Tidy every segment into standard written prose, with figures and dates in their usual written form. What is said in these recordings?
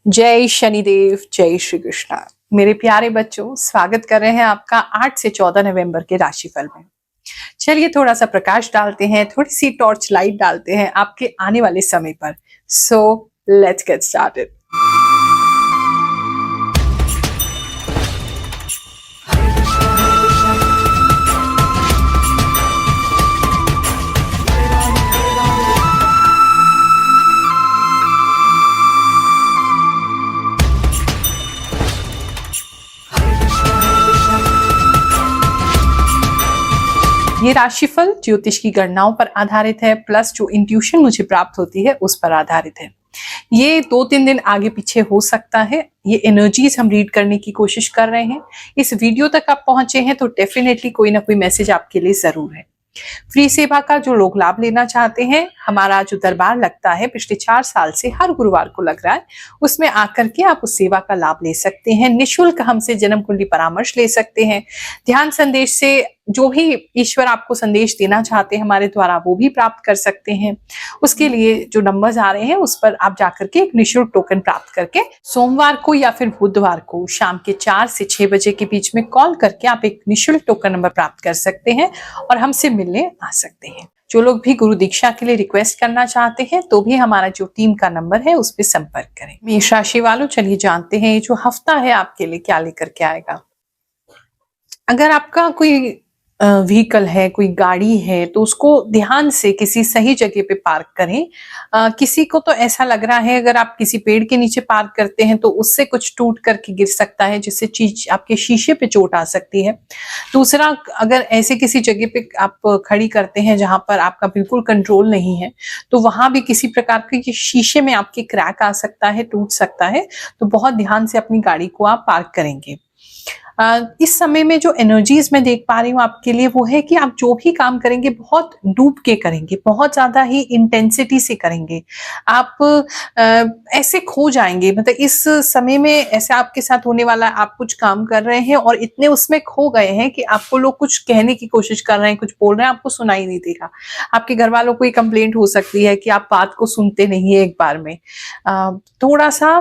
जय शनिदेव, जय श्री कृष्णा। मेरे प्यारे बच्चों, स्वागत कर रहे हैं आपका 8 से 14 नवंबर के राशिफल में। चलिए थोड़ा सा प्रकाश डालते हैं, थोड़ी सी टॉर्च लाइट डालते हैं आपके आने वाले समय पर। So let's get started. ये राशिफल ज्योतिष की गणनाओं पर आधारित है, प्लस जो इंट्यूशन मुझे प्राप्त होती है उस पर आधारित है। ये 2-3 दिन आगे पीछे हो सकता है। ये एनर्जीज हम रीड करने की कोशिश कर रहे हैं। इस वीडियो तक आप पहुंचे हैं तो डेफिनेटली कोई ना कोई मैसेज आपके लिए जरूर है। फ्री सेवा का जो लोग लाभ लेना चाहते हैं, हमारा जो दरबार लगता है पिछले 4 साल से हर गुरुवार को लग रहा है, उसमें आकर के आप उस सेवा का लाभ ले सकते हैं। निःशुल्क हमसे जन्म कुंडली परामर्श ले सकते हैं। ध्यान संदेश से जो भी ईश्वर आपको संदेश देना चाहते हैं हमारे द्वारा, वो भी प्राप्त कर सकते हैं। उसके लिए जो नंबर्स आ रहे हैं उस पर आप जाकर के एक निःशुल्क टोकन प्राप्त करके सोमवार को या फिर बुधवार को शाम के 4 से 6 बजे के बीच में कॉल करके आप एक निःशुल्क टोकन नंबर प्राप्त कर सकते हैं और हमसे मिलने आ सकते हैं। जो लोग भी गुरु दीक्षा के लिए रिक्वेस्ट करना चाहते हैं तो भी हमारा जो टीम का नंबर है उस पर संपर्क करें। मेष राशि वालों, चलिए जानते हैं ये जो हफ्ता है आपके लिए क्या लेकर के आएगा। अगर आपका कोई व्हीकल है, कोई गाड़ी है, तो उसको ध्यान से किसी सही जगह पे पार्क करें। किसी को तो ऐसा लग रहा है अगर आप किसी पेड़ के नीचे पार्क करते हैं तो उससे कुछ टूट करके गिर सकता है, जिससे चीज आपके शीशे पे चोट आ सकती है। दूसरा, अगर ऐसे किसी जगह पे आप खड़ी करते हैं जहां पर आपका बिल्कुल कंट्रोल नहीं है, तो वहां भी किसी प्रकार के शीशे में आपके क्रैक आ सकता है, टूट सकता है। तो बहुत ध्यान से अपनी गाड़ी को आप पार्क करेंगे। इस समय में जो एनर्जीज मैं देख पा रही हूँ आपके लिए, वो है कि आप जो भी काम करेंगे बहुत डूब के करेंगे, बहुत ज्यादा ही इंटेंसिटी से करेंगे। आप ऐसे खो जाएंगे। मतलब इस समय में ऐसे आपके साथ होने वाला, आप कुछ काम कर रहे हैं और इतने उसमें खो गए हैं कि आपको लोग कुछ कहने की कोशिश कर रहे हैं, कुछ बोल रहे हैं, आपको सुनाई नहीं देगा। आपके घर वालों को ये कंप्लेंट हो सकती है कि आप बात को सुनते नहीं है एक बार में। थोड़ा सा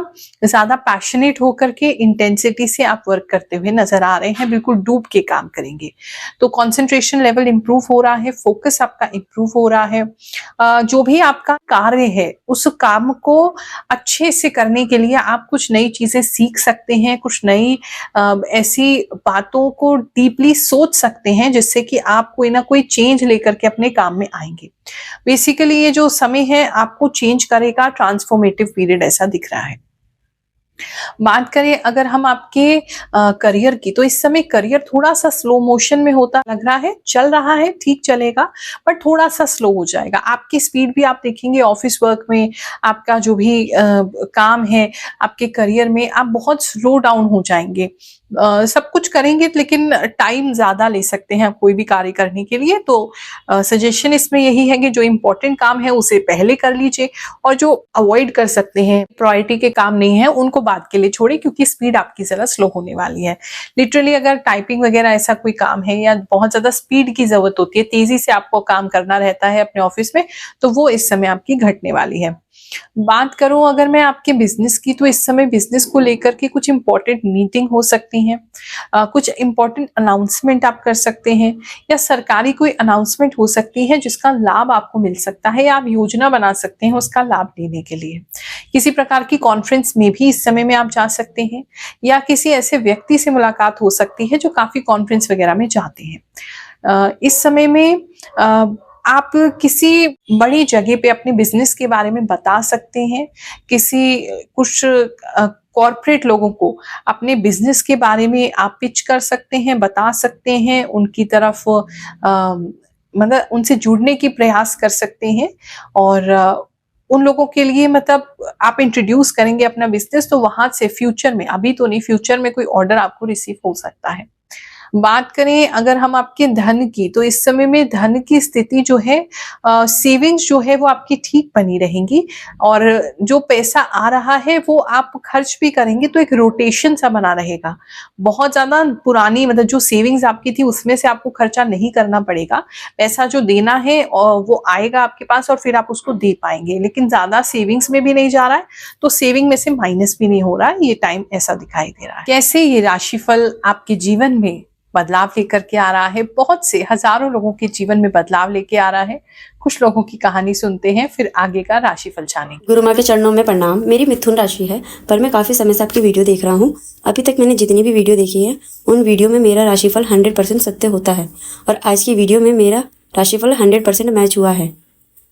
ज्यादा पैशनेट होकर के इंटेंसिटी से आप वर्क करते हुए नजर आ रहे हैं, बिल्कुल डूब के काम करेंगे। तो कंसंट्रेशन लेवल इंप्रूव हो रहा है, फोकस आपका इंप्रूव हो रहा है। जो भी आपका कार्य है उस काम को अच्छे से करने के लिए आप कुछ नई चीजें सीख सकते हैं, कुछ नई ऐसी बातों को डीपली सोच सकते हैं जिससे कि आप कोई ना कोई चेंज लेकर के अपने काम में आएंगे। बेसिकली ये जो समय है आपको चेंज करेगा, ट्रांसफॉर्मेटिव पीरियड ऐसा दिख रहा है। बात करें अगर हम आपके करियर की, तो इस समय करियर थोड़ा सा स्लो मोशन में होता लग रहा है। चल रहा है, ठीक चलेगा, पर थोड़ा सा स्लो हो जाएगा। आपकी स्पीड भी आप देखेंगे ऑफिस वर्क में, आपका जो भी काम है आपके करियर में, आप बहुत स्लो डाउन हो जाएंगे। सब कुछ करेंगे लेकिन टाइम ज्यादा ले सकते हैं आप कोई भी कार्य करने के लिए। तो सजेशन इसमें यही है कि जो इम्पोर्टेंट काम है उसे पहले कर लीजिए और जो अवॉइड कर सकते हैं, प्रायोरिटी के काम नहीं है, उनको बाद के लिए छोड़िए, क्योंकि स्पीड आपकी जरा स्लो होने वाली है। लिटरली अगर टाइपिंग वगैरह ऐसा कोई काम है या बहुत ज्यादा स्पीड की जरूरत होती है, तेजी से आपको काम करना रहता है अपने ऑफिस में, तो वो इस समय आपकी घटने वाली है। बात करूं अगर मैं आपके बिजनेस की, तो इस समय बिजनेस को लेकर के कुछ इंपॉर्टेंट मीटिंग हो सकती हैं। कुछ इंपॉर्टेंट अनाउंसमेंट आप कर सकते हैं, या सरकारी कोई अनाउंसमेंट हो सकती है जिसका लाभ आपको मिल सकता है, या आप योजना बना सकते हैं उसका लाभ लेने के लिए। किसी प्रकार की कॉन्फ्रेंस में भी इस समय में आप जा सकते हैं, या किसी ऐसे व्यक्ति से मुलाकात हो सकती है जो काफी कॉन्फ्रेंस वगैरह में जाते हैं। इस समय में आप किसी बड़ी जगह पे अपने बिजनेस के बारे में बता सकते हैं। कुछ कॉर्पोरेट लोगों को अपने बिजनेस के बारे में आप पिच कर सकते हैं, बता सकते हैं, उनकी तरफ मतलब उनसे जुड़ने की प्रयास कर सकते हैं। और उन लोगों के लिए मतलब आप इंट्रोड्यूस करेंगे अपना बिजनेस, तो वहां से फ्यूचर में, अभी तो नहीं, फ्यूचर में कोई ऑर्डर आपको रिसीव हो सकता है। बात करें अगर हम आपके धन की, तो इस समय में धन की स्थिति जो है, सेविंग्स जो है वो आपकी ठीक बनी रहेंगी और जो पैसा आ रहा है वो आप खर्च भी करेंगे तो एक रोटेशन सा बना रहेगा। बहुत ज़्यादा पुरानी मतलब जो सेविंग्स आपकी थी उसमें से आपको खर्चा नहीं करना पड़ेगा। पैसा जो देना है और वो आएगा आपके पास और फिर आप उसको दे पाएँगे। लेकिन ज़्यादा सेविंग्स में भी नहीं जा रहा है, तो सेविंग में से माइनस भी नहीं हो रहा है, ये टाइम ऐसा दिखाई दे रहा है। कैसे ये राशिफल आपके जीवन में बदलाव लेकर के आ रहा है, बहुत से हजारों लोगों के जीवन में बदलाव लेके आ रहा है। कुछ लोगों की कहानी सुनते हैं, फिर आगे का राशिफल जानेंगे। गुरु माँ के चरणों में प्रणाम। मेरी मिथुन राशि है, पर मैं काफ़ी समय से आपकी वीडियो देख रहा हूँ। अभी तक मैंने जितनी भी वीडियो देखी है उन वीडियो में मेरा राशिफल 100% सत्य होता है और आज की वीडियो में मेरा राशिफल 100% मैच हुआ है।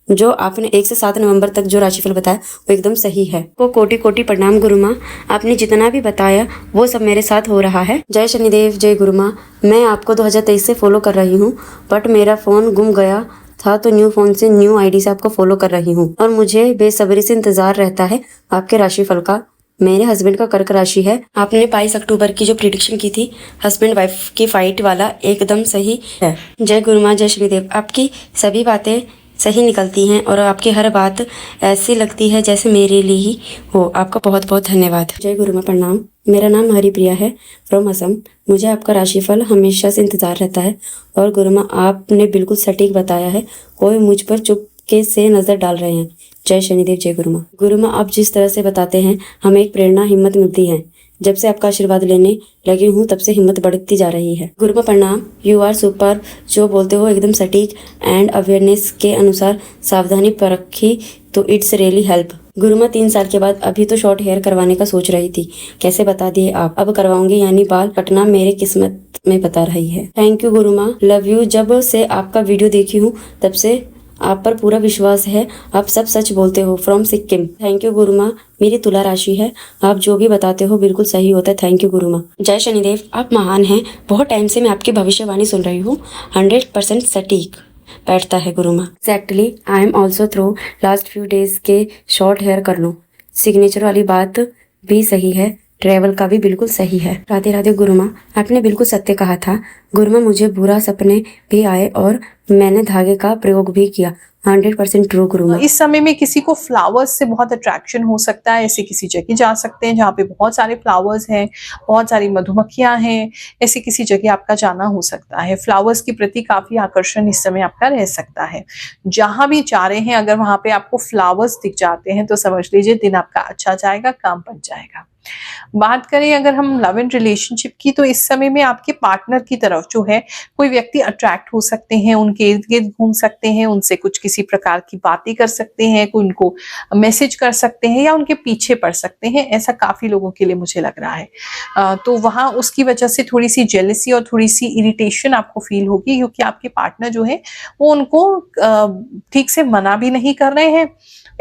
जो आपने 1 से 7 नवंबर तक जो राशिफल बताया वो एकदम सही है। को कोटि कोटि प्रणाम गुरु माँ, आपने जितना भी बताया वो सब मेरे साथ हो रहा है। जय शनिदेव, जय गुरु माँ। मैं आपको 2023 से फॉलो कर रही हूँ, बट मेरा फ़ोन गुम गया था तो न्यू फ़ोन से न्यू आईडी से आपको फॉलो कर रही हूँ और मुझे बेसब्री से इंतज़ार रहता है आपके राशिफल का। मेरे हस्बैंड का कर्क राशि है। आपने 22 अक्टूबर की जो प्रिडिक्शन की थी हस्बैंड वाइफ की फाइट वाला, एकदम सही है। जय गुरु माँ, जय श्रीदेव। आपकी सभी बातें सही निकलती हैं और आपकी हर बात ऐसी लगती है जैसे मेरे लिए ही हो। आपका बहुत बहुत धन्यवाद। जय गुरु माँ, प्रणाम। मेरा नाम हरिप्रिया है फ्रॉम असम। मुझे आपका राशिफल हमेशा से इंतज़ार रहता है और गुरु माँ आपने बिल्कुल सटीक बताया है। कोई मुझ पर चुपके से नज़र डाल रहे हैं। जय शनिदेव, जय गुरु माँ। गुरु माँ आप जिस तरह से बताते हैं हमें एक प्रेरणा हिम्मत मिलती है। जब से आपका आशीर्वाद लेने लगी हूँ तब से हिम्मत बढ़ती जा रही है। गुरु माँ प्रणाम। You are super. जो बोलते हो एकदम सटीक एंड अवेयरनेस के अनुसार सावधानी परखी तो इट्स रियली हेल्प। गुरु माँ 3 साल के बाद अभी तो शॉर्ट हेयर करवाने का सोच रही थी, कैसे बता दिए आप। अब करवाऊंगी, यानी बाल कटना मेरे किस्मत में बता रही है। थैंक यू गुरु माँ, लव यू। जब से आपका वीडियो देखी हूँ तब से आप पर पूरा विश्वास है, आप सब सच बोलते हो। फ्रॉम सिक्किम। थैंक यू गुरु माँ। मेरी तुला राशि है, आप जो भी बताते हो बिल्कुल सही होता है। थैंक यू गुरु माँ। जय शनिदेव, आप महान हैं। बहुत टाइम से मैं आपकी भविष्यवाणी सुन रही हूँ, 100% सटीक बैठता है गुरु माँ। Exactly I am also through last few days के शॉर्ट हेयर कर लूँ। सिग्नेचर वाली बात भी सही है, ट्रैवल का भी बिल्कुल सही है। राधे राधे गुरु माँ, आपने बिल्कुल सत्य कहा था। गुरु माँ मुझे बुरा सपने भी आए और मैंने धागे का प्रयोग भी किया। 100% ट्रू गुरु माँ। इस समय में किसी को फ्लावर्स से बहुत अट्रैक्शन हो सकता है। ऐसे किसी जगह जा सकते हैं जहाँ पे बहुत सारे फ्लावर्स हैं, बहुत सारी मधुमक्खियां हैं। ऐसी किसी जगह आपका जाना हो सकता है। फ्लावर्स के प्रति काफी आकर्षण इस समय आपका रह सकता है। जहां भी जा रहे हैं अगर वहां पे आपको फ्लावर्स दिख जाते हैं तो समझ लीजिए दिन आपका अच्छा जाएगा, काम बन जाएगा। बात करें अगर हम लव एंड रिलेशनशिप की, तो इस समय में आपके पार्टनर की तरफ जो है कोई व्यक्ति अट्रैक्ट हो सकते हैं, उनके इर्द गिर्द घूम सकते हैं, उनसे कुछ किसी प्रकार की बातें कर सकते हैं, कोई उनको मैसेज कर सकते हैं या उनके पीछे पड़ सकते हैं। ऐसा काफी लोगों के लिए मुझे लग रहा है। तो वहां उसकी वजह से थोड़ी सी जेलसी और थोड़ी सी इरिटेशन आपको फील होगी, क्योंकि आपके पार्टनर जो है वो उनको ठीक से मना भी नहीं कर रहे हैं,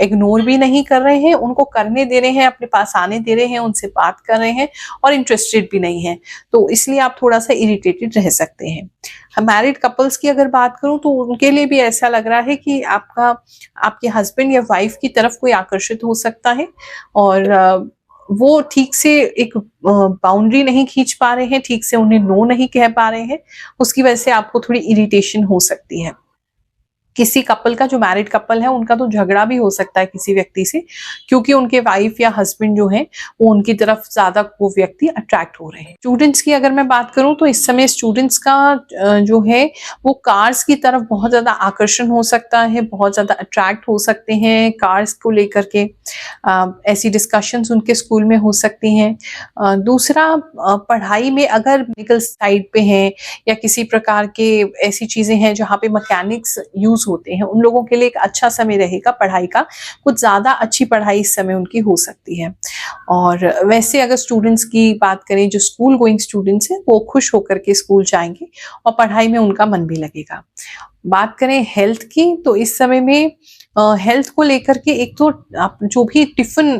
इग्नोर भी नहीं कर रहे हैं, उनको करने दे रहे हैं, अपने पास आने दे रहे हैं, उनसे बात कर रहे हैं और इंटरेस्टेड भी नहीं है। तो इसलिए आप थोड़ा सा इरिटेटेड रह सकते हैं। मैरिड कपल्स की अगर बात करूं तो उनके लिए भी ऐसा लग रहा है कि आपके हस्बैंड या वाइफ की तरफ कोई आकर्षित हो सकता है और वो ठीक से एक बाउंड्री नहीं खींच पा रहे हैं, ठीक से उन्हें नो नहीं कह पा रहे हैं। उसकी वजह से आपको थोड़ी इरिटेशन हो सकती है। किसी कपल का, जो मैरिड कपल है, उनका तो झगड़ा भी हो सकता है किसी व्यक्ति से, क्योंकि उनके वाइफ या हस्बैंड जो है वो उनकी तरफ ज्यादा वो व्यक्ति अट्रैक्ट हो रहे हैं। स्टूडेंट्स की अगर मैं बात करूं तो इस समय स्टूडेंट्स का जो है वो कार्स की तरफ बहुत ज्यादा आकर्षण हो सकता है, बहुत ज्यादा अट्रैक्ट हो सकते हैं कार्स को लेकर के। ऐसी डिस्कशंस उनके स्कूल में हो सकती हैं। दूसरा, पढ़ाई में अगर मेडिकल साइड पे हैं या किसी प्रकार के ऐसी चीजें हैं जहाँ पे मैकेनिक्स यूज होते हैं, उन लोगों के लिए एक अच्छा समय रहेगा पढ़ाई का। कुछ ज्यादा अच्छी पढ़ाई इस समय उनकी हो सकती है। और वैसे अगर स्टूडेंट्स की बात करें, जो स्कूल गोइंग स्टूडेंट्स हैं वो खुश होकर के स्कूल जाएंगे और पढ़ाई में उनका मन भी लगेगा। बात करें हेल्थ की, तो इस समय में हेल्थ को लेकर के एक तो आप जो भी टिफिन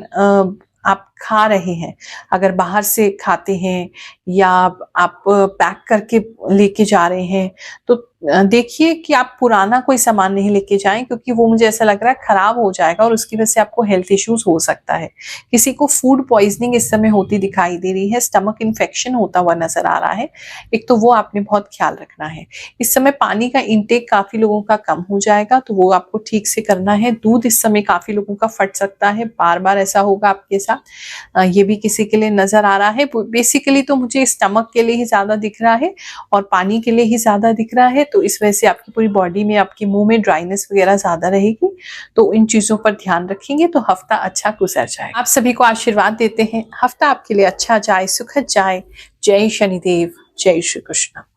आप खा रहे हैं, अगर बाहर से खाते हैं या आप पैक करके लेके जा रहे हैं, तो देखिए कि आप पुराना कोई सामान नहीं लेके जाएं, क्योंकि वो मुझे ऐसा लग रहा है खराब हो जाएगा और उसकी वजह से आपको हेल्थ इश्यूज हो सकता है। किसी को फूड पॉइजनिंग इस समय होती दिखाई दे रही है, स्टमक इन्फेक्शन होता हुआ नजर आ रहा है, एक तो वो आपने बहुत ख्याल रखना है। इस समय पानी का इंटेक काफी लोगों का कम हो जाएगा, तो वो आपको ठीक से करना है। दूध इस समय काफी लोगों का फट सकता है, बार बार ऐसा होगा आपके साथ, ये भी किसी के लिए नजर आ रहा है। बेसिकली तो मुझे स्टमक के लिए ही ज्यादा दिख रहा है और पानी के लिए ही ज्यादा दिख रहा है, तो इस वजह से आपकी पूरी बॉडी में, आपके मुंह में ड्राइनेस वगैरह ज्यादा रहेगी। तो इन चीजों पर ध्यान रखेंगे तो हफ्ता अच्छा गुजर जाए। आप सभी को आशीर्वाद देते हैं, हफ्ता आपके लिए अच्छा जाए, सुखद जाए। जय शनिदेव, जय श्री कृष्ण।